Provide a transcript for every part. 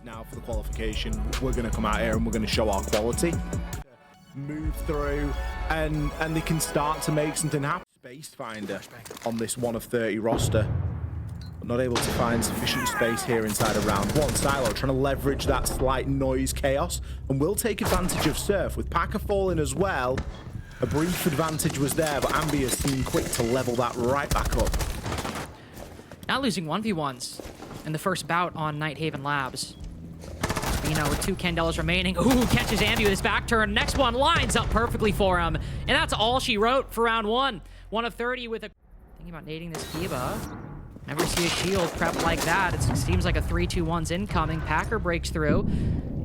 Now for the qualification, we're going to come out here and we're going to show our quality. Move through, and they can start to make something happen. Space finder on this 1 of 30 roster. But not able to find sufficient space here inside of round 1. Silo trying to leverage that slight noise chaos, and will take advantage of Surf. With Packer falling as well, a brief advantage was there, but Ambi has seemed quick to level that right back up. Not losing 1v1s in the first bout on Nighthaven Labs. Spino with 2 Candles remaining. Ooh, catches Ambi with his back turn. Next one lines up perfectly for him. And that's all she wrote for round 1. 1 of 30 with a... Thinking about nading this Kiba. Never see a shield prep like that. It seems like a 3-2-1's incoming. Packer breaks through.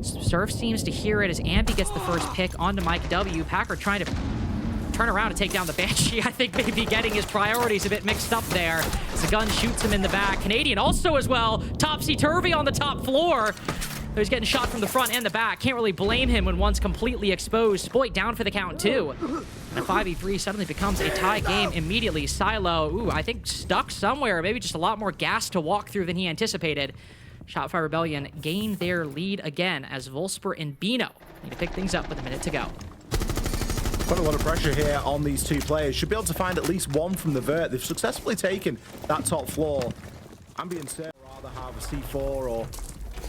Surf seems to hear it as Ambi gets the first pick onto Mike W. Packer trying to turn around and take down the Banshee. I think maybe getting his priorities a bit mixed up there. As the gun shoots him in the back. Canadian also as well. Topsy-turvy on the top floor. He's getting shot from the front and the back. Can't really blame him when one's completely exposed. Spoit down for the count, too. And a 5v3 suddenly becomes a tie game immediately. Silo, ooh, I think stuck somewhere. Maybe just a lot more gas to walk through than he anticipated. Shopify Rebellion gain their lead again as Volsper and Bino need to pick things up with a minute to go. Quite a lot of pressure here on these two players. Should be able to find at least one from the vert. They've successfully taken that top floor. Ambi and Surf rather have a C4 or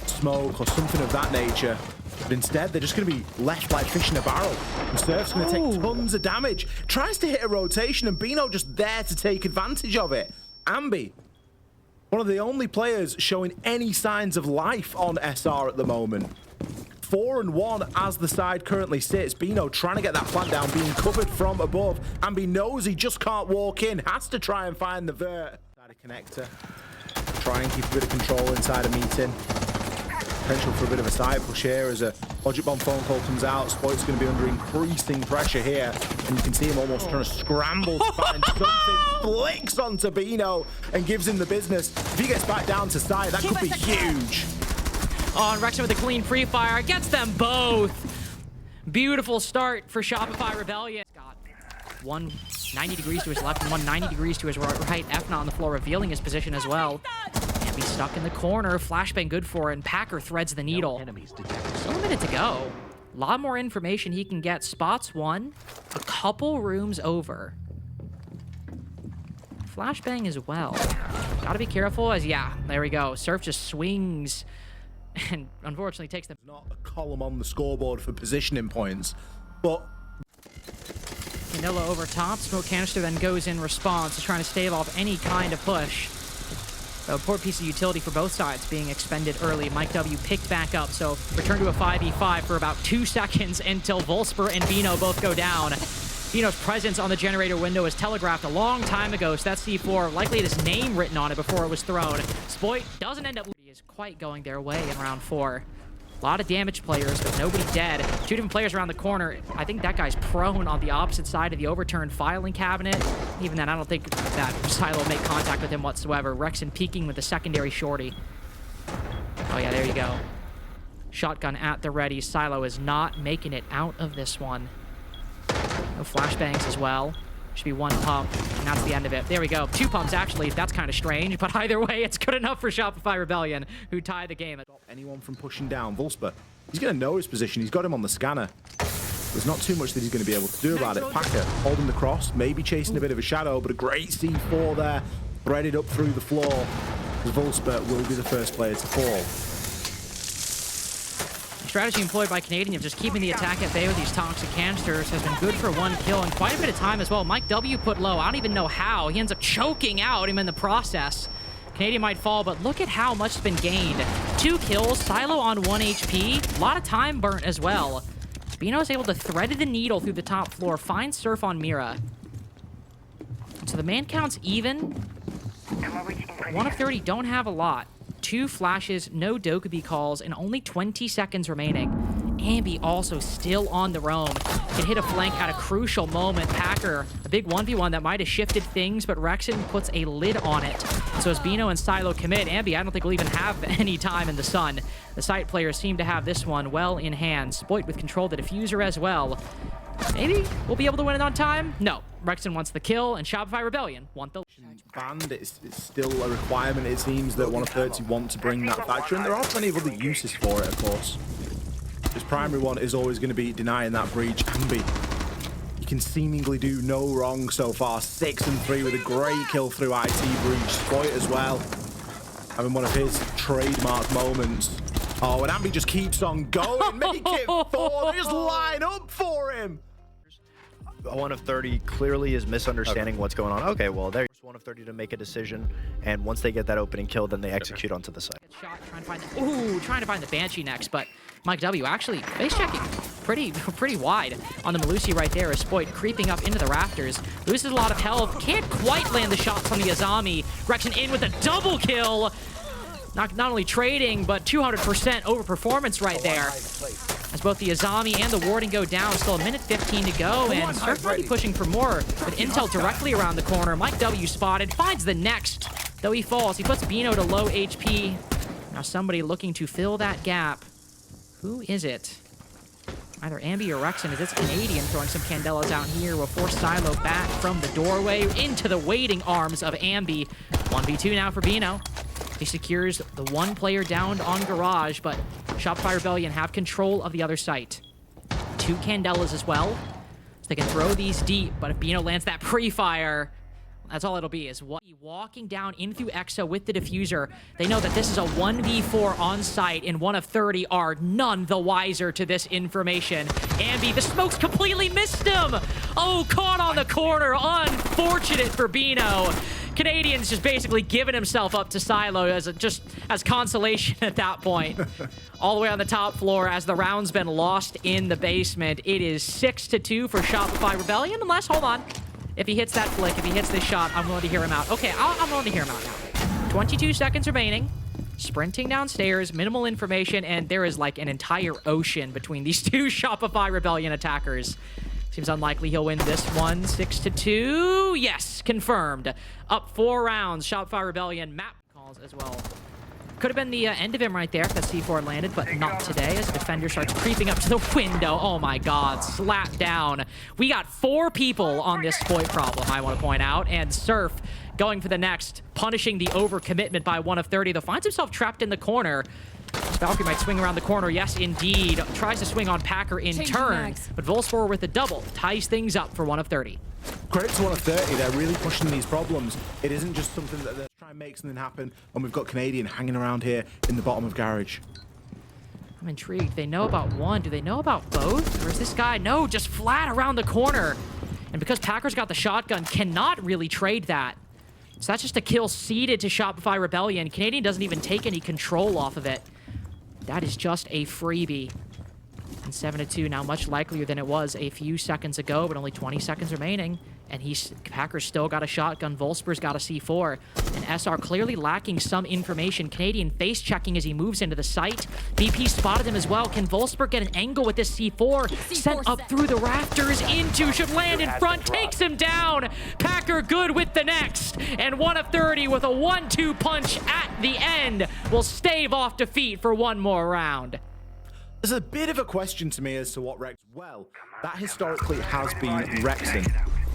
smoke or something of that nature, but instead they're just going to be left like fish in a barrel. And Surf's going to take tons of damage. Tries to hit a rotation and Bino just there to take advantage of it. Ambi, one of the only players showing any signs of life on SR at the moment. 4-1 as the side currently sits. Bino trying to get that plant down, being covered from above. Ambi knows he just can't walk in, has to try and find the vert. Inside a connector. Try and keep a bit of control inside a meeting. Potential for a bit of a side push here as a Logic Bomb phone call comes out. Spoit's going to be under increasing pressure here, and you can see him almost trying to scramble to find something. Flicks onto Bino and gives him the business. If he gets back down to side, that could be huge. Oh, and Rexon with a clean free fire gets them both. Beautiful start for Shopify Rebellion. Got one 90 degrees to his left and one 90 degrees to his right. Efna on the floor revealing his position as well. Be stuck in the corner. Flashbang good for it, and Packer threads the needle. Still a minute to go. A lot more information he can get. Spots one, a couple rooms over. Flashbang as well. Gotta be careful as, yeah, there we go. Surf just swings and unfortunately takes them. Not a column on the scoreboard for positioning points, but Vanilla over top. Smoke canister then goes in response, trying to stave off any kind of push. A poor piece of utility for both sides being expended early. Mike W picked back up, so return to a 5v5 for about 2 seconds until Volsper and Bino both go down. Bino's presence on the generator window was telegraphed a long time ago, so that C4 likely had his name written on it before it was thrown. Spoit doesn't end up... is quite going their way in round 4. A lot of damage players, but nobody dead. 2 different players around the corner. I think that guy's prone on the opposite side of the overturned filing cabinet. Even then, I don't think that Silo will make contact with him whatsoever. Rexon peeking with a secondary shorty. Oh yeah, there you go. Shotgun at the ready. Silo is not making it out of this one. No flashbangs as well. Should be 1 pump, and that's the end of it. There we go. 2 pumps, actually. That's kind of strange, but either way, it's good enough for Shopify Rebellion, who tie the game. Stop anyone from pushing down. Volsper, he's going to know his position. He's got him on the scanner. There's not too much that he's going to be able to do about it. Packer holding the cross, maybe chasing a bit of a shadow, but a great C4 there, threaded up through the floor. Volsper will be the first player to fall. Strategy employed by Canadian of just keeping the attack at bay with these toxic canisters has been good for 1 kill and quite a bit of time as well. Mike W put low. I don't even know how. He ends up choking out him in the process. Canadian might fall, but look at how much has been gained. 2 kills, Silo on 1 HP. A lot of time burnt as well. Bino is able to thread the needle through the top floor, find Surf on Mira. So the man count's even. 1 of 30 don't have a lot. 2 flashes, no Dokkaebi calls, and only 20 seconds remaining. Ambi also still on the roam. Can hit a flank at a crucial moment. Packer, a big 1v1 that might have shifted things, but Rexon puts a lid on it. So as Bino and Silo commit, Ambi, I don't think will even have any time in the sun. The site players seem to have this one well in hand. Spoit with control of the diffuser as well. Maybe we'll be able to win it on time? No. Rexon wants the kill, and Shopify Rebellion want the... banned. It's still a requirement, it seems, that 1 of 30 want to bring that factor, and there are plenty of other uses for it, of course. His primary one is always going to be denying that breach. Ambi, you can seemingly do no wrong so far. 6 and 3 with a great kill through IT breach. Spoit as well, having one of his trademark moments. Oh, and Ambi just keeps on going. Make it 4. They just line up for him. 1 of 30 clearly is misunderstanding what's going on. Okay, well, there's 1 of 30 to make a decision, and once they get that opening kill, then they execute onto the site. Shot, trying to find the Banshee next, but Mike W actually face checking pretty wide on the Malusi right there as Spoit creeping up into the rafters. Loses a lot of health, can't quite land the shots on the Azami. Rexon in with a double kill. Not only trading, but 200% overperformance right there. As both the Azami and the Warden go down, still 1:15 to go, and Surf already pushing for more with intel directly around the corner. Mike W spotted, finds the next, though he falls. He puts Bino to low HP. Now somebody looking to fill that gap. Who is it? Either Ambi or Rexon, as it's Canadian throwing some Candelas out here. Will force Silo back from the doorway into the waiting arms of Ambi. 1v2 now for Bino. He secures the 1 player downed on Garage, but Shopify Rebellion have control of the other site. 2 Candelas as well, so they can throw these deep, but if Bino lands that pre-fire, that's all it'll be, is walking down in through Exo with the diffuser. They know that this is a 1v4 on site, and 1 of 30 are none the wiser to this information. Ambi, the smokes completely missed him! Oh, caught on the corner, unfortunate for Bino. Canadian's just basically giving himself up to Silo as consolation at that point. All the way on the top floor as the round's been lost in the basement. It is 6-2 for Shopify Rebellion, unless, hold on. If he hits that flick, if he hits this shot, I'm willing to hear him out. Okay, I'm willing to hear him out now. 22 seconds remaining. Sprinting downstairs, minimal information, and there is like an entire ocean between these 2 Shopify Rebellion attackers. Seems unlikely he'll win this one. 6-2. Yes, confirmed. Up 4 rounds. Shopify Rebellion map calls as well. Could have been the end of him right there if that C4 landed, but not today as the defender starts creeping up to the window. Oh my god, slap down. We got 4 people on this Spoit problem, I want to point out, and Surf going for the next, punishing the overcommitment by 1 of 30, though finds himself trapped in the corner. Valkyrie might swing around the corner. Yes, indeed. Tries to swing on Packer in turn, but Volspor with a double ties things up for 1 of 30. Credit to 1 of 30. They're really pushing these problems. It isn't just something that they're trying to make something happen, and we've got Canadian hanging around here in the bottom of Garage. I'm intrigued. They know about 1. Do they know about both? Or is this guy, no, just flat around the corner? And because Packer's got the shotgun, cannot really trade that. So that's just a kill ceded to Shopify Rebellion. Canadian doesn't even take any control off of it. That is just a freebie. And 7-2 now, much likelier than it was a few seconds ago, but only 20 seconds remaining. And Packer's still got a shotgun. Volsper's got a C4. And SR clearly lacking some information. Canadian face checking as he moves into the site. BP spotted him as well. Can Volsper get an angle with this C4? Sent up through the rafters into, should land in front, takes him down. Packer good with the next. And 1 of 30 with a 1-2 punch at the end will stave off defeat for 1 more round. There's a bit of a question to me as to what Rex... Well, that historically has been Rexon.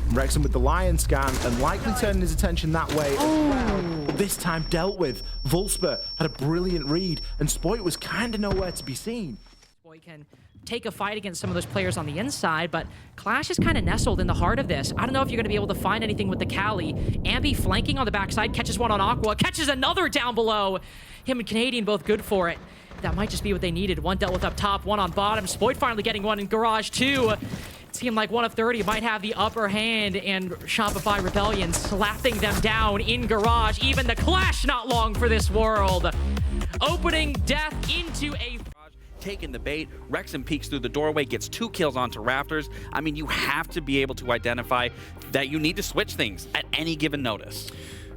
Rexon with the Lion scan and likely turning his attention that way as well. But this time dealt with. Volsper had a brilliant read, and Spoit was kind of nowhere to be seen. Spoit can take a fight against some of those players on the inside, but Clash is kind of nestled in the heart of this. I don't know if you're going to be able to find anything with the Cali. Ambi flanking on the backside, catches one on Aqua, catches another down below. Him and Canadian both good for it. That might just be what they needed. 1 dealt with up top, 1 on bottom. Spoit finally getting 1 in Garage, 2. It seemed like 1 of 30 might have the upper hand, and Shopify Rebellion slapping them down in Garage. Even the Clash not long for this world. Opening death into a... Taking the bait, Rexon peeks through the doorway, gets 2 kills onto rafters. I mean, you have to be able to identify that you need to switch things at any given notice.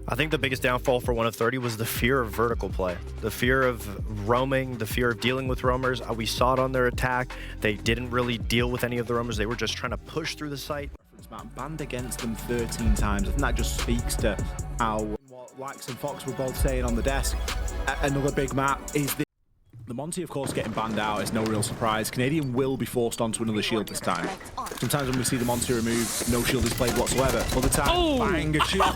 I think the biggest downfall for 1 of 30 was the fear of vertical play. The fear of roaming, the fear of dealing with roamers. We saw it on their attack. They didn't really deal with any of the roamers. They were just trying to push through the site. Banned against them 13 times. I think that just speaks to how what Lax and Fox were both saying on the desk. Another big map is the The Monty, of course, getting banned out is no real surprise. Canadian will be forced onto another shield this time. Sometimes when we see the Monty removed, no shield is played whatsoever. Other times, bang, a shield.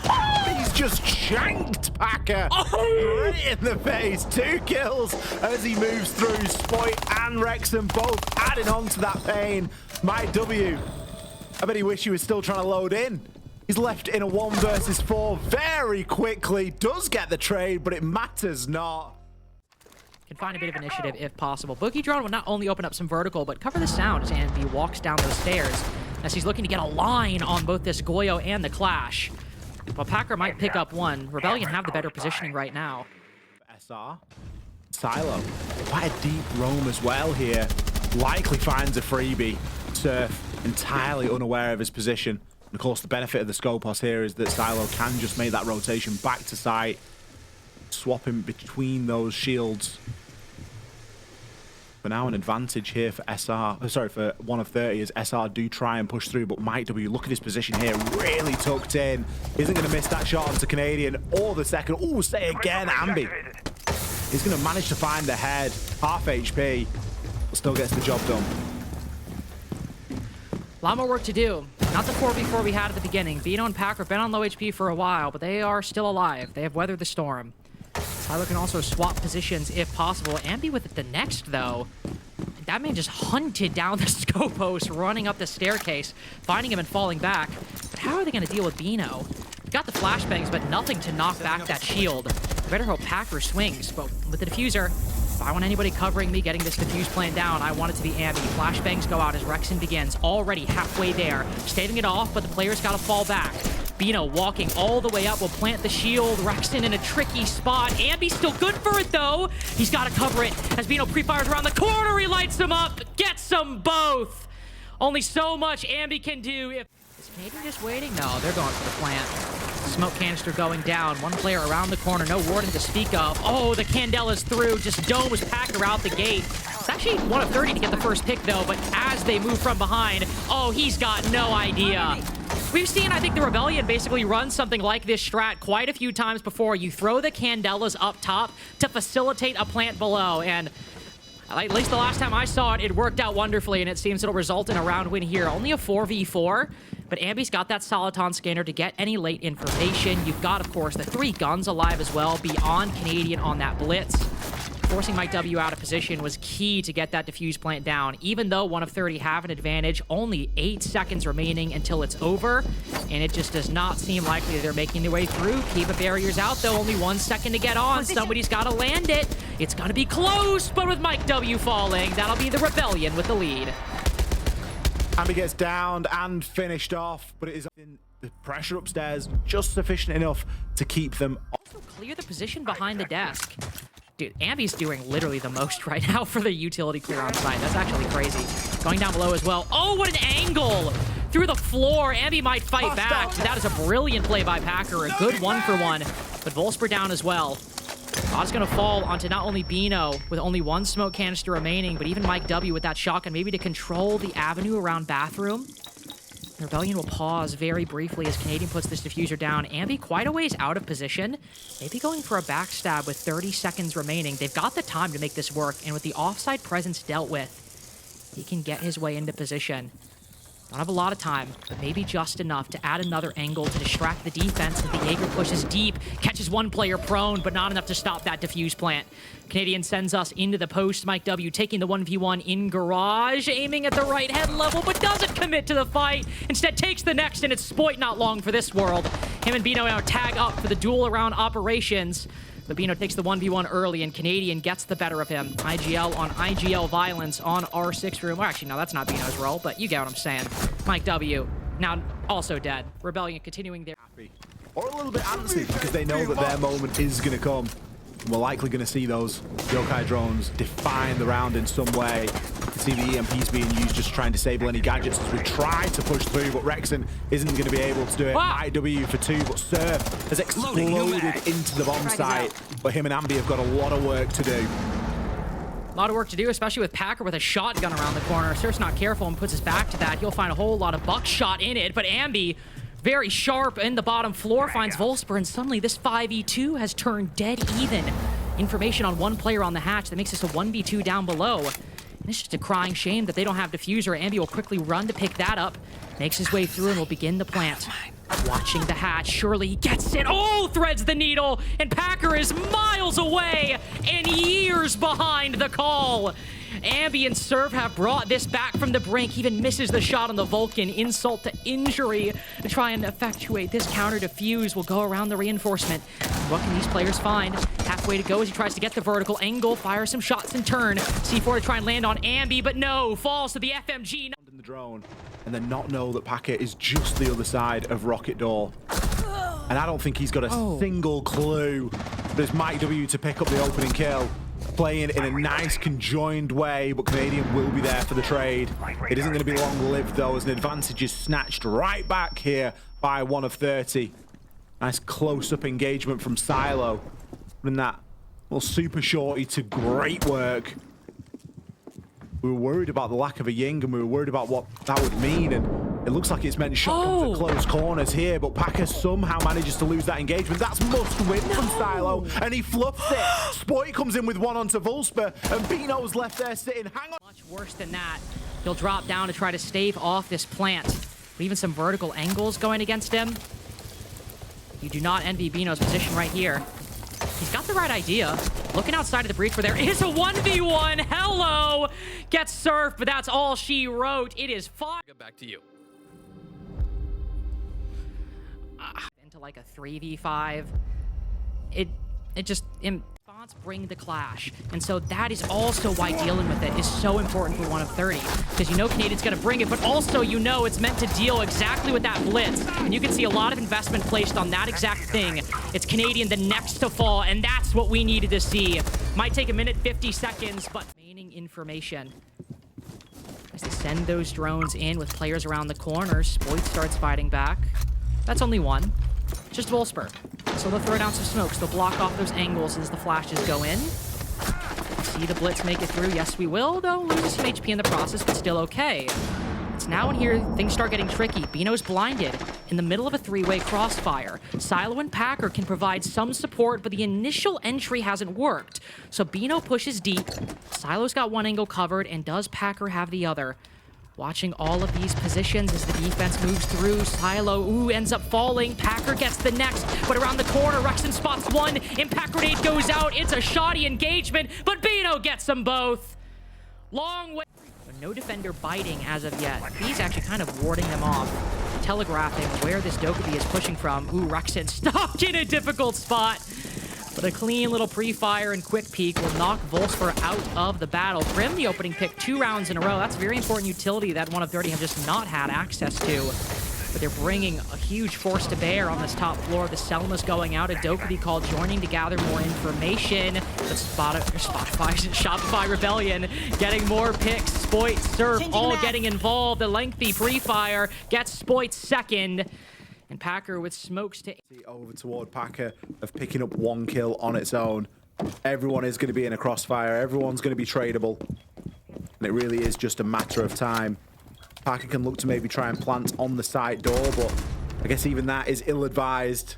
He's just shanked Packer right in the face. 2 kills as he moves through. Spoit and Wrexham both adding on to that pain. Mike W, I bet he wish he was still trying to load in. He's left in a 1 versus 4 very quickly. Does get the trade, but it matters not. Can find a bit of initiative if possible. Boogie Drone will not only open up some vertical, but cover the sound as Andy walks down those stairs as he's looking to get a line on both this Goyo and the Clash. While Packer might pick up one, Rebellion have the better positioning right now. SR. Silo. Quite a deep roam as well here. Likely finds a freebie. Surf entirely unaware of his position. And of course, the benefit of the Scopos here is that Silo can just make that rotation back to site, swapping between those shields. For now, an advantage here for SR. Sorry, for 1 of 30 as SR do try and push through, but Mike W, look at his position here, really tucked in. Isn't going to miss that shot onto Canadian or the second. Oh, say again, Ambi. He's going to manage to find the head. Half HP, but still gets the job done. A lot more work to do. Not the 4v4 we had at the beginning. Bino and Packer have been on low HP for a while, but they are still alive. They have weathered the storm. Tyler can also swap positions if possible. Ambi with it the next, though. That man just hunted down the Scopos, running up the staircase, finding him and falling back. But how are they going to deal with Bino? Got the flashbangs, but nothing to knock back that shield. I better hope Packer swings, but with the diffuser, if I want anybody covering me getting this diffuse plan down, I want it to be Ambi. Flashbangs go out as Rexon begins, already halfway there. Staving it off, but the player's got to fall back. Bino walking all the way up will plant the shield. Rexon in a tricky spot. Ambi's still good for it, though. He's got to cover it as Bino pre-fires around the corner. He lights them up. Gets them both. Only so much Ambi can do. Is Canadian just waiting? No, they're going for the plant. Smoke canister going down. One player around the corner. No warden to speak of. Oh, the Candela's through. Just domes Packer out the gate. It's actually 1 of 30 to get the first pick, though. But as they move from behind, oh, he's got no idea. We've seen, I think, the Rebellion basically run something like this strat quite a few times before. You throw the Candelas up top to facilitate a plant below. And at least the last time I saw it, it worked out wonderfully. And it seems it'll result in a round win here. Only a 4v4. But Ambi's got that Soliton scanner to get any late information. You've got, of course, the 3 guns alive as well beyond Canadian on that blitz. Forcing Mike W out of position was key to get that diffuse plant down. Even though 1 of 30 have an advantage, only 8 seconds remaining until it's over. And it just does not seem likely that they're making their way through. Kiva barriers out, though. Only 1 second to get on. Somebody's got to land it. It's going to be close, but with Mike W falling, that'll be the Rebellion with the lead. Ambi gets downed and finished off, but it is in the pressure upstairs just sufficient enough to keep them. Also clear the position behind the desk. Dude, Ambi's doing literally the most right now for the utility clear on site. That's actually crazy. Going down below as well. Oh, what an angle! Through the floor. Ambi might fight back. That is a brilliant play by Packer. A good 1-for-1. But Volsper down as well. Shot's going to fall onto not only Bino with only 1 smoke canister remaining, but even Mike W with that shotgun, maybe to control the avenue around bathroom. Rebellion will pause very briefly as Canadian puts this diffuser down. Ambi quite a ways out of position. Maybe going for a backstab with 30 seconds remaining. They've got the time to make this work, and with the offside presence dealt with, he can get his way into position. Don't have a lot of time, but maybe just enough to add another angle to distract the defense as the Jaeger pushes deep, catches 1 player prone, but not enough to stop that diffuse plant. Canadian sends us into the post. Mike W taking the 1v1 in garage, aiming at the right head level, but doesn't commit to the fight. Instead takes the next, and it's Spoit not long for this world. Him and Bino now tag up for the duel around operations. But Bino takes the 1v1 early, and Canadian gets the better of him. IGL on IGL violence on R6 room. Well, actually, no, that's not Bino's role, but you get what I'm saying. Mike W, now also dead. Rebellion continuing their... Or a little bit antsy, because they know that their moment is going to come. We're likely going to see those Yokai drones define the round in some way. You can see the EMPs being used just to try and disable any gadgets as we try to push through, but Rexon isn't going to be able to do it. Mike W for 2, but Surf has exploded into the bomb site. But him and Ambi have got a lot of work to do. A lot of work to do, especially with Packer with a shotgun around the corner. Surf's not careful and puts his back to that. He'll find a whole lot of buckshot in it, but Ambi, very sharp in the bottom floor, finds Volsper, and suddenly this 5v2 has turned dead even. information on one player on the hatch that makes this a 1v2 down below. And it's just a crying shame that they don't have diffuser. Ambi will quickly run to pick that up, makes his way through and will begin the plant. Watching the hatch, surely he gets it. Oh, threads the needle, and Packer is miles away and years behind the call. Ambi and Serve have brought this back from the brink. Even misses the shot on the Vulcan. Insult to injury to try and effectuate this counter defuse. Will go around the reinforcement. What can these players find? Halfway to go as he tries to get the vertical angle. Fires some shots in turn. C4 to try and land on Ambi, but no. Falls to the FMG. In the drone, and then not know that Packer is just the other side of Rocket Door. And I don't think he's got a single clue that it's Mike W to pick up the opening kill. Playing in a nice conjoined way, but Canadian will be there for the trade. It isn't going to be long-lived though, as an advantage is snatched right back here by 1 of 30. Nice close-up engagement from Silo. And that little super shorty to great work. We were worried about the lack of a Ying, and we were worried about what that would mean, and it looks like it's meant shotguns at close corners here, but Packer somehow manages to lose that engagement. That's must-win from Silo, and he fluffs it. Spoit comes in with one onto Vulsper, and Bino's left there sitting. Hang on. Much worse than that. He'll drop down to try to stave off this plant. But even some vertical angles going against him. You do not envy Bino's position right here. He's got the right idea. Looking outside of the breach where there is a 1v1. Hello! Gets surfed, but that's all she wrote. It is fine. Get back to you. Into like a 3v5. It just... Fonts bring the clash. And so that is also why dealing with it is so important for 1 of 30. Because you know Canadian's going to bring it, but also you know it's meant to deal exactly with that blitz. And you can see a lot of investment placed on that exact thing. It's Canadian the next to fall, and that's what we needed to see. Might take a minute, 50 seconds, but remaining information. As they send those drones in with players around the corner, Spoit starts fighting back. That's only one. Just Wolfsburg. So they'll throw down some smokes. They'll block off those angles as the flashes go in. See the blitz make it through. Yes, we will, though. Loses some HP in the process, but still okay. It's now in here things start getting tricky. Bino's blinded in the middle of a three-way crossfire. Silo and Packer can provide some support, but the initial entry hasn't worked. So Bino pushes deep. Silo's got one angle covered, and does Packer have the other? Watching all of these positions as the defense moves through. Silo, ends up falling. Packer gets the next, but around the corner, Rexon spots one. Impact grenade goes out. It's a shoddy engagement, but Bino gets them both. Long way. But no defender biting as of yet. He's actually kind of warding them off, telegraphing where this Dokkaebi is pushing from. Rexon stuck in a difficult spot. But a clean little pre-fire and quick peek will knock Volsper out of the battle. Prim, the opening pick 2 rounds in a row. That's very important utility that 1 of 30 have just not had access to. But they're bringing a huge force to bear on this top floor. The Selma's going out. A Dokkaebi call joining to gather more information. But Shopify Rebellion getting more picks. Spoit, Surf, all getting involved. The lengthy pre-fire gets Spoit second. And Packer with smokes to... Over toward Packer of picking up 1 kill on its own. Everyone is going to be in a crossfire. Everyone's going to be tradable. And it really is just a matter of time. Packer can look to maybe try and plant on the side door, but I guess even that is ill-advised.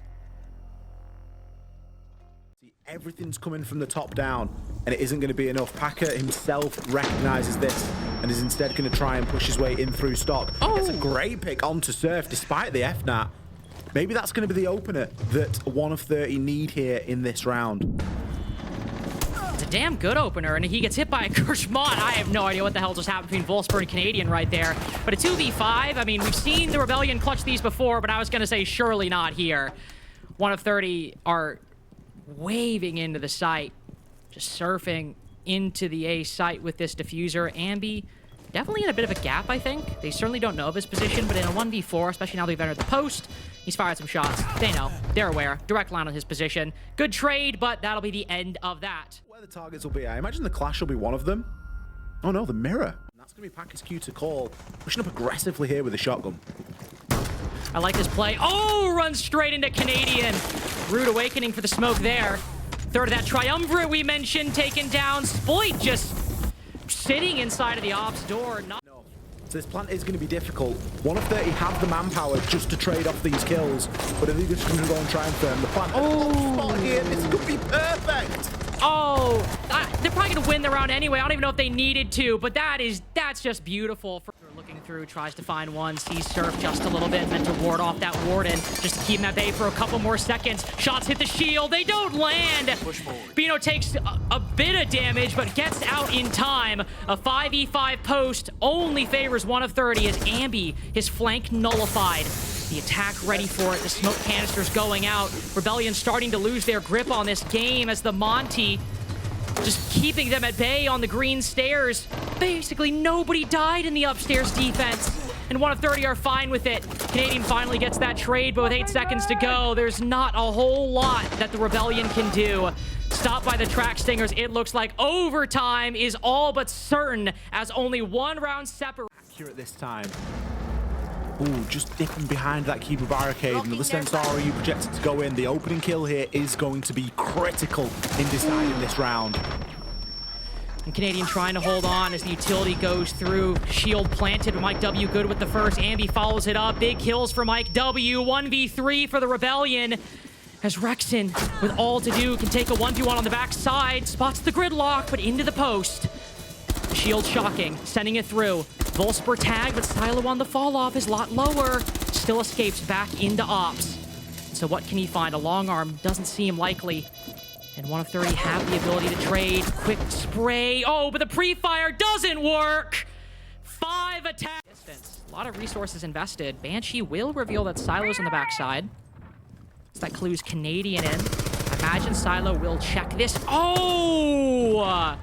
Everything's coming from the top down, and it isn't going to be enough. Packer himself recognizes this and is instead going to try and push his way in through stock. It's a great pick onto Surf despite the FNAT. Maybe that's going to be the opener that 1 of 30 need here in this round. It's a damn good opener, and he gets hit by a Kershmont. I have no idea what the hell just happened between Volsper and Canadian right there. But a 2v5, I mean, we've seen the Rebellion clutch these before, but I was going to say surely not here. 1 of 30 are waving into the site, just surfing into the A site with this diffuser. Ambi definitely in a bit of a gap, I think. They certainly don't know of his position, but in a 1v4, especially now they've entered the post, he's fired some shots. They know. They're aware. Direct line on his position. Good trade, but that'll be the end of that. Where the targets will be, I imagine the Clash will be one of them. Oh no, the Mirror. And that's going to be Packer's cue to call. Pushing up aggressively here with a shotgun. I like this play. Runs straight into Canadian. Rude awakening for the smoke there. Third of that triumvirate we mentioned taken down. Spoit just sitting inside of the ops door. No. So this plant is going to be difficult. 1 of 30 have the manpower just to trade off these kills, but are they just going to go and try and firm the plant? Spot here. This could be perfect. Oh, they're probably going to win the round anyway. I don't even know if they needed to, but that's just beautiful. Looking through, tries to find one, sees Surf just a little bit, meant to ward off that Warden, just to keep him at bay for a couple more seconds. Shots hit the shield, they don't land. Bino takes a bit of damage, but gets out in time. A 5v5 post only favors 1 of 30 as Ambi, his flank nullified. The attack ready for it, the smoke canisters going out. Rebellion starting to lose their grip on this game as the Monty just keeping them at bay on the green stairs. Basically, nobody died in the upstairs defense. And 1 of 30 are fine with it. Canadian finally gets that trade, but with 8 seconds to go, there's not a whole lot that the Rebellion can do. Stopped by the track stingers, it looks like overtime is all but certain as only 1 round separate. Accurate this time. Ooh, just dipping behind that keeper barricade. Another Sensara projected to go in. The opening kill here is going to be critical in deciding this round. And Canadian trying to hold on as the utility goes through. Shield planted, Mike W good with the first. Ambi follows it up. Big kills for Mike W. 1v3 for the Rebellion. As Rexon, with all to do, can take a 1v1 on the backside. Spots the gridlock, but into the post. Shield shocking, sending it through. Volsper tag, but Silo on the fall off is a lot lower. Still escapes back into ops. So what can he find? A long arm doesn't seem likely. And 1 of 30 have the ability to trade. Quick spray. Oh, but the pre-fire doesn't work. 5 attack. Distance. A lot of resources invested. Banshee will reveal that Silo's on the backside. So that clues Canadian in. I imagine Silo will check this. Oh!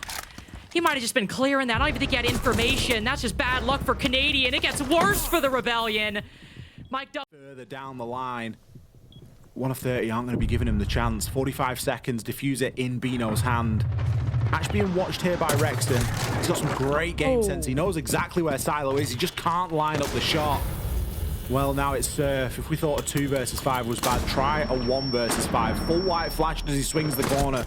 He might have just been clearing that. I don't even think he had information. That's just bad luck for Canadian. It gets worse for the Rebellion. Mike further down the line. 1 of 30 aren't going to be giving him the chance. 45 seconds, diffuser in Bino's hand. Actually being watched here by Rexton. He's got some great game sense. He knows exactly where Silo is. He just can't line up the shot. Well, now it's Surf. If we thought a 2 versus 5 was bad, try a 1 versus 5. Full white flash as he swings the corner.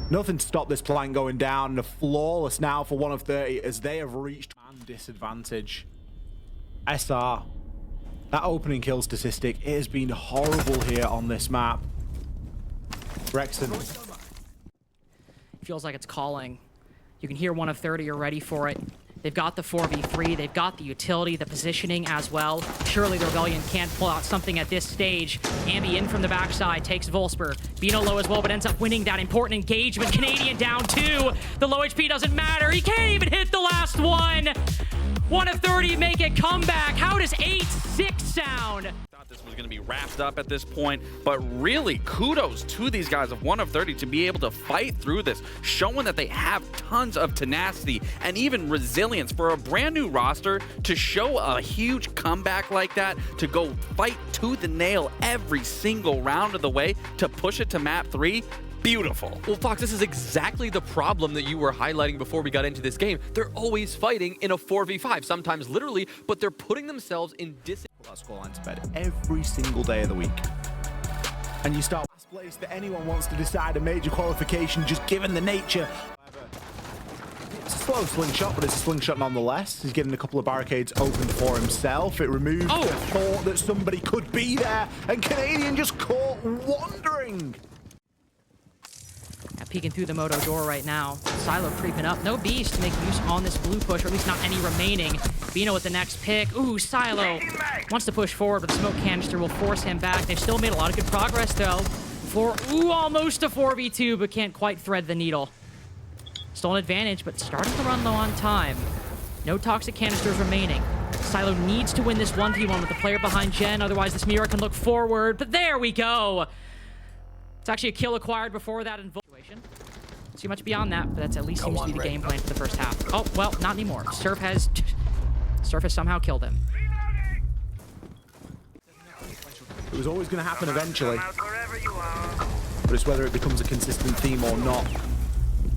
Nothing to stop this plank going down. And a flawless now for 1 of 30 as they have reached disadvantage. SR. That opening kill statistic, it has been horrible here on this map. Rexon. Feels like it's calling. You can hear 1 of 30 are ready for it. They've got the 4v3, they've got the utility, the positioning as well. Surely the Rebellion can't pull out something at this stage. Ambi in from the backside, takes Volsper. Bino low as well, but ends up winning that important engagement. Canadian down 2. The low HP doesn't matter. He can't even hit the last one. 1 of 30 make a comeback. How does 8-6 sound? Thought this was going to be wrapped up at this point, but really kudos to these guys of 1 of 30 to be able to fight through this, showing that they have tons of tenacity and even resilience for a brand new roster to show a huge comeback like that, to go fight tooth and nail every single round of the way to push it to map 3. Beautiful. Well, Fox, this is exactly the problem that you were highlighting before we got into this game. They're always fighting in a 4v5, sometimes literally, but they're putting themselves in that scoreline to bed every single day of the week. And you start last place that anyone wants to decide a major qualification, just given the nature. It's a slow slingshot, but it's a slingshot nonetheless. He's getting a couple of barricades open for himself. It removes the thought that somebody could be there, and Canadian just caught wandering. Peeking through the moto door right now. Silo creeping up. No beast to make use on this blue push, or at least not any remaining. Bino with the next pick. Ooh, Silo wants to push forward, but the smoke canister will force him back. They've still made a lot of good progress, though. For, almost a 4v2, but can't quite thread the needle. Still an advantage, but starting to run low on time. No toxic canisters remaining. Silo needs to win this 1v1 with the player behind Jen, otherwise this mirror can look forward. But there we go. It's actually a kill acquired before that situation. Too much beyond that, but that's at least seems to be the game plan for the first half. Oh, well, not anymore. Surf has somehow killed him. It was always going to happen eventually. But it's whether it becomes a consistent theme or not.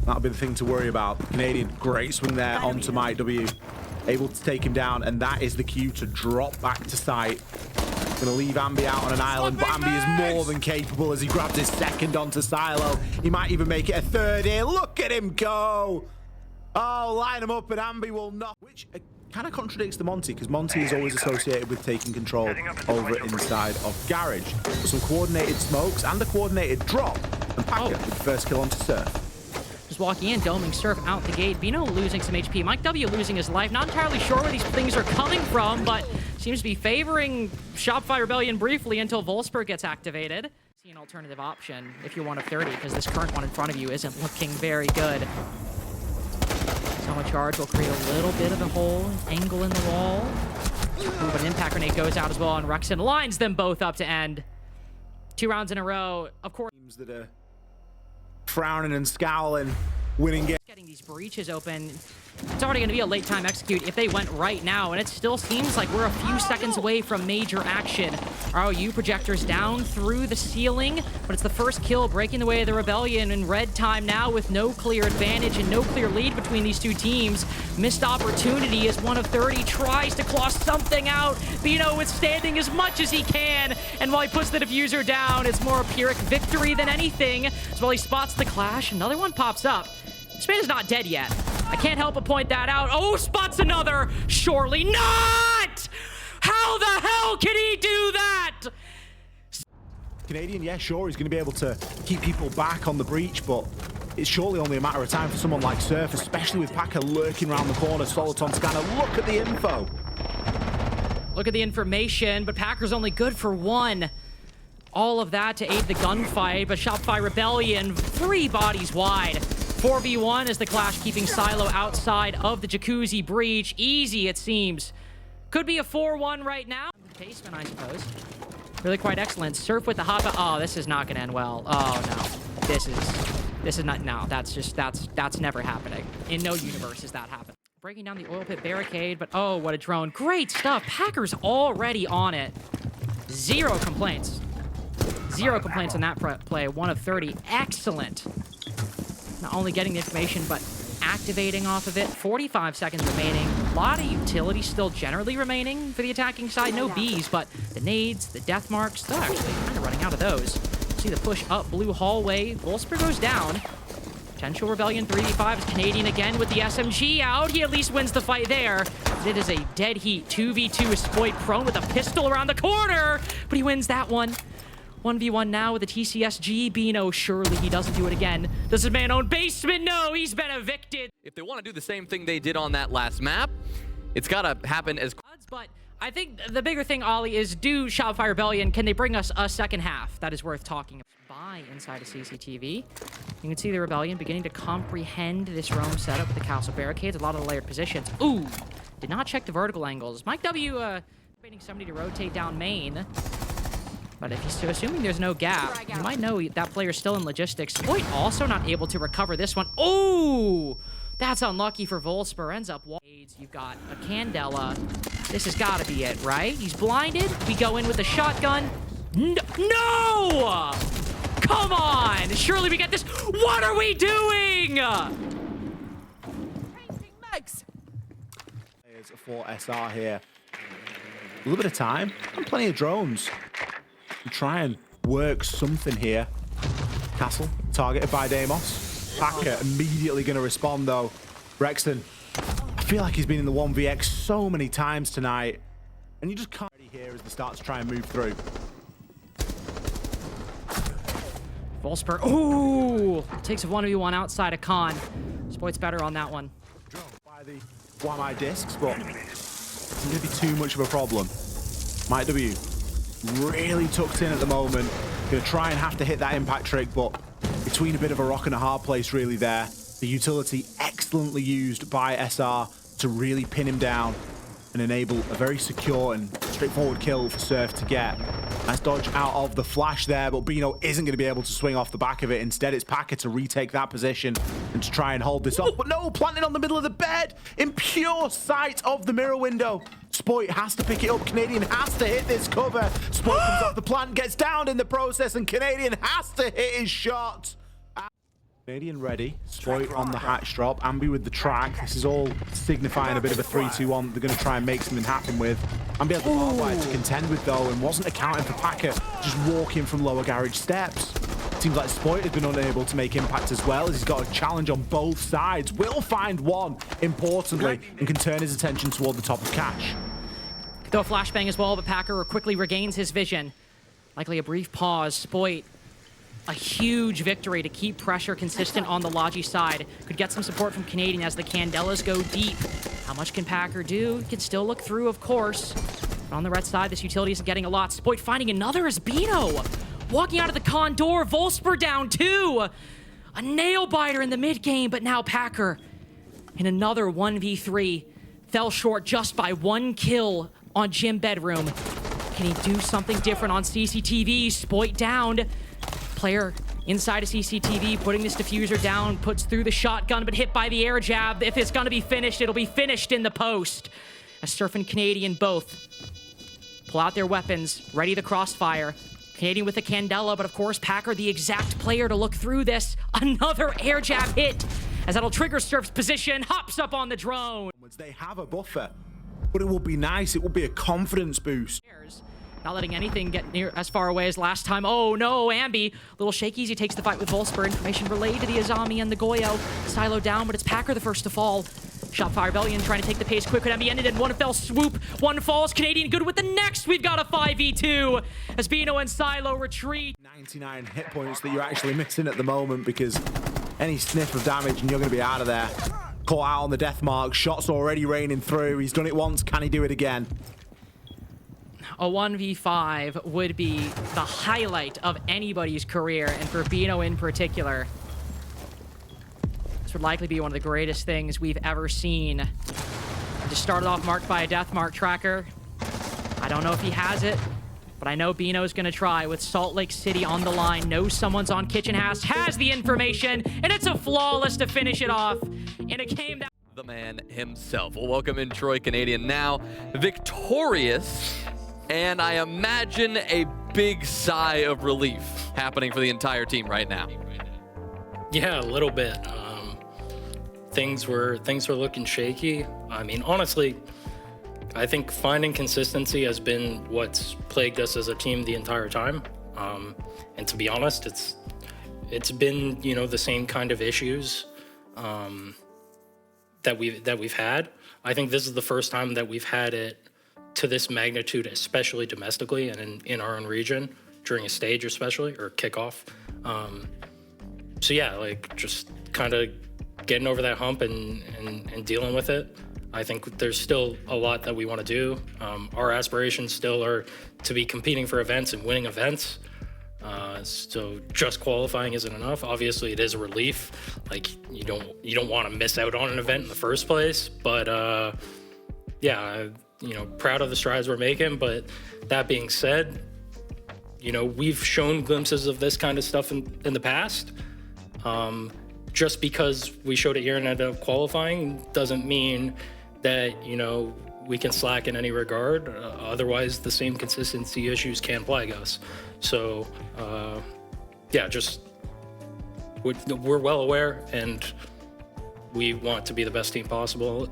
That'll be the thing to worry about. Canadian, great swing there onto Mike W. Able to take him down, and that is the cue to drop back to site. Gonna leave Ambi out on an island, but Ambi is more than capable as he grabs his second onto Silo. He might even make it a third here. Look at him go! Oh, line him up, and Ambi will not. Which kind of contradicts the Monty, because Monty is always associated with taking control over inside of Garage. Some coordinated smokes and a coordinated drop, and Packer with the first kill onto Surf. Just walking in, doming Surf out the gate. Bino losing some HP. Mike W losing his life. Not entirely sure where these things are coming from, but seems to be favoring Shopify Rebellion briefly until Wolfsburg gets activated. See an alternative option if you're 1 of 30, because this current one in front of you isn't looking very good. Soma charge will create a little bit of a hole, angle in the wall. Ooh, but an impact grenade goes out as well, and Rexon lines them both up to end. 2 rounds in a row. Of course, Teams that are frowning and scowling, winning games. Getting these breaches open, it's already going to be a late time execute if they went right now, and it still seems like we're a few seconds away from major action. ROU projectors down through the ceiling, but it's the first kill breaking the way of the Rebellion in red time now with no clear advantage and no clear lead between these two teams. Missed opportunity as 1 of 30 tries to claw something out. Bino withstanding as much as he can, and while he puts the diffuser down, it's more a Pyrrhic victory than anything. As while he spots the clash, another one pops up. Spain is not dead yet. I can't help but point that out. Oh, spots another. Surely not! How the hell can he do that? Canadian, yeah, sure, he's going to be able to keep people back on the breach, but it's surely only a matter of time for someone like Surf, especially with Packer lurking around the corner. Soliton scanner, look at the info. Look at the information, but Packer's only good for 1. All of that to aid the gunfight, but Shopify Rebellion 3 bodies wide. 4v1 as the clash keeping Silo outside of the Jacuzzi breach. Easy, it seems. Could be a 4-1 right now. Basement, I suppose. Really quite excellent. Surf with the hop. Oh, this is not going to end well. Oh, no. This is not. No, that's never happening. In no universe is that happening. Breaking down the oil pit barricade, but oh, what a drone. Great stuff. Packers already on it. 0 complaints. 0 complaints on that play. 1 of 30. Excellent. Not only getting the information, but activating off of it. 45 seconds remaining. A lot of utility still generally remaining for the attacking side. No Bs, but the nades, the death marks, they're actually kind of running out of those. See the push up blue hallway. Wolfsburg goes down. Potential Rebellion 3v5 is Canadian again with the SMG out. He at least wins the fight there. It is a dead heat. 2v2 is Spoit prone with a pistol around the corner, but he wins that one. 1v1 now with the TCSG. Bino, surely he doesn't do it again. Does his man own basement? No, he's been evicted. If they want to do the same thing they did on that last map, it's got to happen as... But I think the bigger thing, Ollie, is do Shopify Rebellion, can they bring us a second half? That is worth talking about. By inside of CCTV. You can see the Rebellion beginning to comprehend this roam setup with the castle barricades. A lot of layered positions. Ooh, did not check the vertical angles. Mike W, waiting somebody to rotate down main. But if he's assuming there's no gap, you might know that player's still in logistics. Spoit also not able to recover this one. Oh, that's unlucky for Wolfsburg. Ends up you've got a Candela. This has got to be it, right? He's blinded. We go in with a shotgun. No! Come on! Surely we get this. What are we doing? There's a 4 SR here. A little bit of time and plenty of drones. Try and work something here. Castle targeted by Deimos. Packer immediately going to respond though. Rexon, I feel like he's been in the 1vx so many times tonight, and you just can't here as they start to try and move through. Wolfsburg, ooh, takes a 1v1 outside of Khan. Spoit's better on that one. By the YMI discs, but it's going to be too much of a problem. Mike W really tucked in at the moment. Gonna try and have to hit that impact trick, but between a bit of a rock and a hard place really there. The utility excellently used by SR to really pin him down and enable a very secure and straightforward kill for Surf to get. Nice dodge out of the flash there, but Bino isn't going to be able to swing off the back of it. Instead, it's Packer to retake that position and to try and hold this off. But no, planted on the middle of the bed in pure sight of the mirror window. Spoit has to pick it up. Canadian has to hit this cover. Spoit comes off the plant, gets downed in the process, and Canadian has to hit his shot. Canadian ready. Spoit on the hatch drop. Ambi with the track. This is all signifying a bit of a 3-2-1 they're going to try and make something happen with. Ambi had the barbwire to contend with though, and wasn't accounting for Packer just walking from lower garage steps. Seems like Spoit has been unable to make impact as well, as he's got a challenge on both sides. Will find one, importantly, and can turn his attention toward the top of cash. Throw a flashbang as well, but Packer quickly regains his vision. Likely a brief pause. Spoit a huge victory to keep pressure consistent on the Logi side. Could get some support from Canadian as the Candelas go deep. How much can Packer do? He can still look through, of course. But on the red side, this utility isn't getting a lot. Spoit finding another is Bino. Walking out of the Condor, Volsper down 2. A nail biter in the mid game, but now Packer in another 1v3 fell short just by 1 kill on Gym Bedroom. Can he do something different on CCTV? Spoit downed. Player inside of CCTV, putting this diffuser down, puts through the shotgun, but hit by the air jab. If it's gonna be finished, it'll be finished in the post. As Surf and Canadian both pull out their weapons, ready the crossfire. Canadian with the Candela, but of course, Packer, the exact player to look through this. Another air jab hit, as that'll trigger Surf's position, hops up on the drone. They have a buffer, but it will be nice. It will be a confidence boost. Not letting anything get near as far away as last time. Oh no, Ambi. Little shaky as he takes the fight with Volsper. Information relayed to the Azami and the Goyo. Silo down, but it's Packer the first to fall. Shopify Rebellion trying to take the pace quick. Could be ended in one fell swoop. One falls. Canadian good with the next. We've got a 5v2 as Bino and Silo retreat. 99 hit points that you're actually missing at the moment, because any sniff of damage and you're going to be out of there. Caught out on the death mark. Shots already raining through. He's done it once. Can he do it again? A 1v5 would be the highlight of anybody's career, and for Bino in particular, this would likely be one of the greatest things we've ever seen. Just started off marked by a death mark tracker. I don't know if he has it, but I know Bino's gonna try with Salt Lake City on the line. Knows someone's on Kitchen House, has the information, and it's a flawless to finish it off in a game that... The man himself. We'll welcome in Troy Canadian now, victorious, and I imagine a big sigh of relief happening for the entire team right now. Yeah, a little bit. Things were looking shaky. I mean, honestly, I think finding consistency has been what's plagued us as a team the entire time. And to be honest, it's been, you know, the same kind of issues that we've had. I think this is the first time that we've had it to this magnitude, especially domestically and in our own region during a stage, especially, or kickoff. So yeah, like just kind of getting over that hump and dealing with it. I think there's still a lot that we want to do. Our aspirations still are to be competing for events and winning events. So just qualifying isn't enough. Obviously, it is a relief. Like you don't want to miss out on an event in the first place. But yeah, you know, proud of the strides we're making. But that being said, you know, we've shown glimpses of this kind of stuff in the past. Just because we showed it here and ended up qualifying doesn't mean that, you know, we can slack in any regard. Otherwise, the same consistency issues can plague us. So, yeah, just we're well aware, and we want to be the best team possible.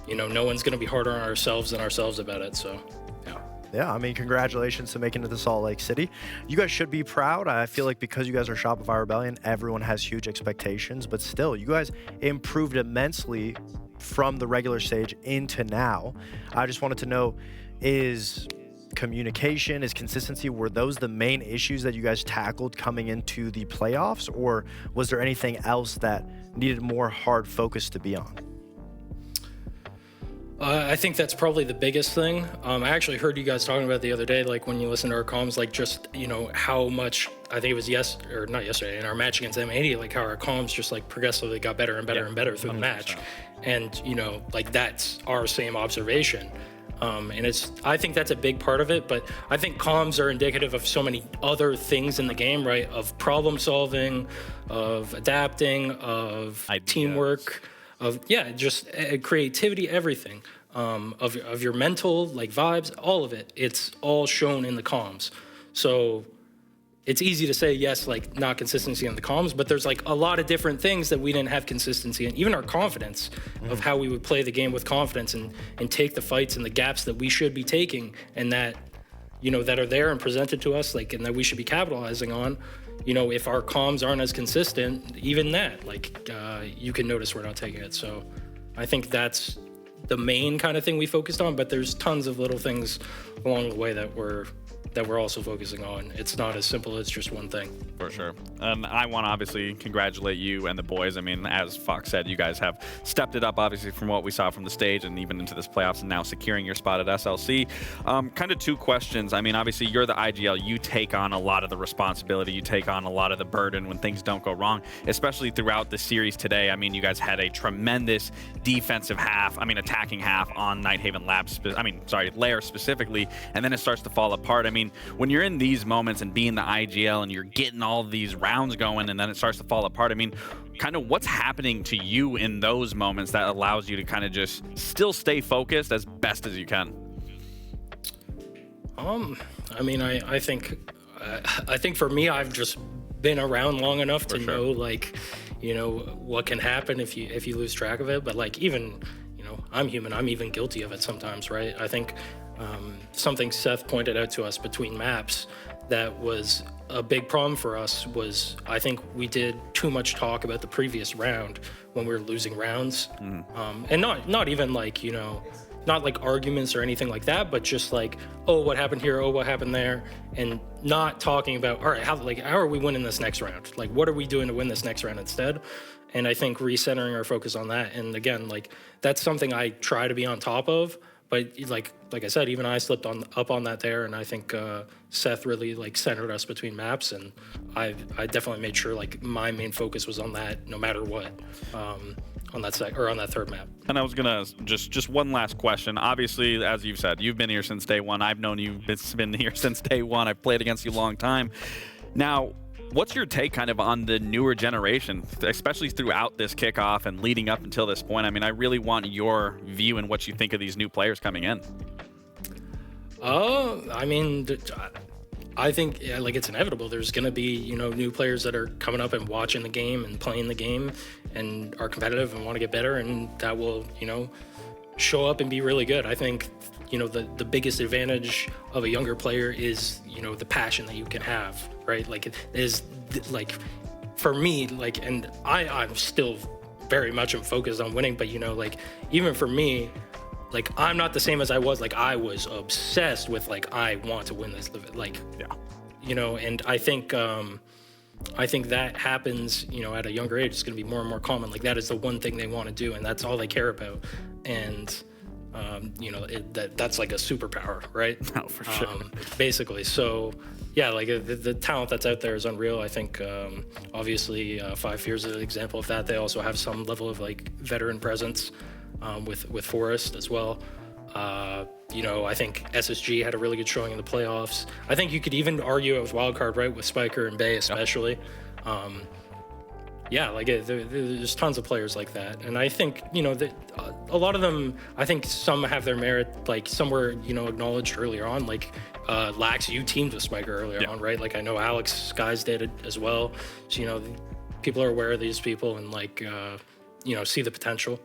You know, no one's going to be harder on ourselves than ourselves about it. So, yeah. Yeah, I mean, congratulations to making it to Salt Lake City. You guys should be proud. I feel like because you guys are Shopify Rebellion, everyone has huge expectations, but still, you guys improved immensely from the regular stage into now. I just wanted to know, is communication, is consistency, were those the main issues that you guys tackled coming into the playoffs, or was there anything else that needed more hard focus to be on? I think that's probably the biggest thing. I actually heard you guys talking about it the other day, like when you listen to our comms, like just, you know, how much, I think it was not yesterday, in our match against M80, like how our comms just like progressively got better and better and better through 100%. The match. And, you know, like that's our same observation. And I think that's a big part of it, but I think comms are indicative of so many other things in the game, right? Of problem solving, of adapting, of teamwork, of, yeah, just creativity, everything, of your mental, like vibes, all of it. It's all shown in the comms. So it's easy to say, yes, like not consistency in the comms, but there's like a lot of different things that we didn't have consistency in. Even our confidence of how we would play the game with confidence and take the fights and the gaps that we should be taking and that, you know, that are there and presented to us, like, and that we should be capitalizing on. You know, if our comms aren't as consistent, even that, like, you can notice we're not taking it. So I think that's the main kind of thing we focused on, but there's tons of little things along the way that we're that we're also focusing on. It's not as simple as just one thing. For sure. And I want to obviously congratulate you and the boys. I mean, as Fox said, you guys have stepped it up, obviously, from what we saw from the stage and even into this playoffs and now securing your spot at SLC. Kind of two questions. I mean, obviously, you're the IGL. You take on a lot of the responsibility. You take on a lot of the burden when things don't go wrong, especially throughout the series today. I mean, you guys had a tremendous defensive half, attacking half on Nighthaven Labs, Lair specifically, and then it starts to fall apart. I mean, when you're in these moments and being the IGL and you're getting all these rounds going and then it starts to fall apart, I mean, kind of what's happening to you in those moments that allows you to kind of just still stay focused as best as you can? I think for me, I've just been around long enough to know, like, what can happen if you lose track of it. But like, even, I'm human. I'm even guilty of it sometimes, right? I think something Seth pointed out to us between maps that was a big problem for us was I think we did too much talk about the previous round when we were losing rounds. And not even like, not like arguments or anything like that, but just like, oh, what happened here? Oh, what happened there? And not talking about, all right, how are we winning this next round? Like, what are we doing to win this next round instead? And I think recentering our focus on that. And again, like, that's something I try to be on top of. But like I said, even I slipped up on that there, and I think Seth really like centered us between maps, and I definitely made sure like my main focus was on that no matter what, on that on that third map. And I was gonna just one last question. Obviously, as you've said, you've been here since day one. I've known you've been here since day one. I've played against you a long time. Now, what's your take kind of on the newer generation, especially throughout this kickoff and leading up until this point? I mean, I really want your view and what you think of these new players coming in. I think like it's inevitable. There's going to be, new players that are coming up and watching the game and playing the game and are competitive and want to get better, and that will, show up and be really good. I think, the biggest advantage of a younger player is, the passion that you can have, right? Like, it is like, for me, like, and I'm still very much focused on winning, but, like, even for me, like, I'm not the same as I was. Like, I was obsessed with, like, I want to win this, like, yeah. And I think that happens, at a younger age. It's going to be more and more common. Like, that is the one thing they want to do, and that's all they care about. And, that's like a superpower, right? Oh, for sure. Basically. So, yeah, like the talent that's out there is unreal. I think, obviously, 5 Fears is an example of that. They also have some level of, like, veteran presence with Forest as well. I think SSG had a really good showing in the playoffs. I think you could even argue it with Wildcard, right, with Spiker and Bay especially. Yep. Yeah, like there's tons of players like that, and I think a lot of them. I think some have their merit. Like some were acknowledged earlier on. Like Lax, you teamed with Spiker earlier on, right? Like I know Alex Skies did it as well. So people are aware of these people and like see the potential.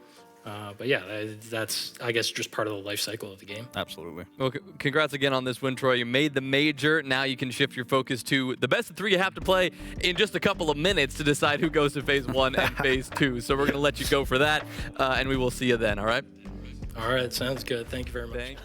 But yeah, that's, I guess, just part of the life cycle of the game. Absolutely. Well, congrats again on this win, Troy. You made the major. Now you can shift your focus to the best of 3 you have to play in just a couple of minutes to decide who goes to phase 1 and phase 2. So we're going to let you go for that, and we will see you then, all right? All right, sounds good. Thank you very much.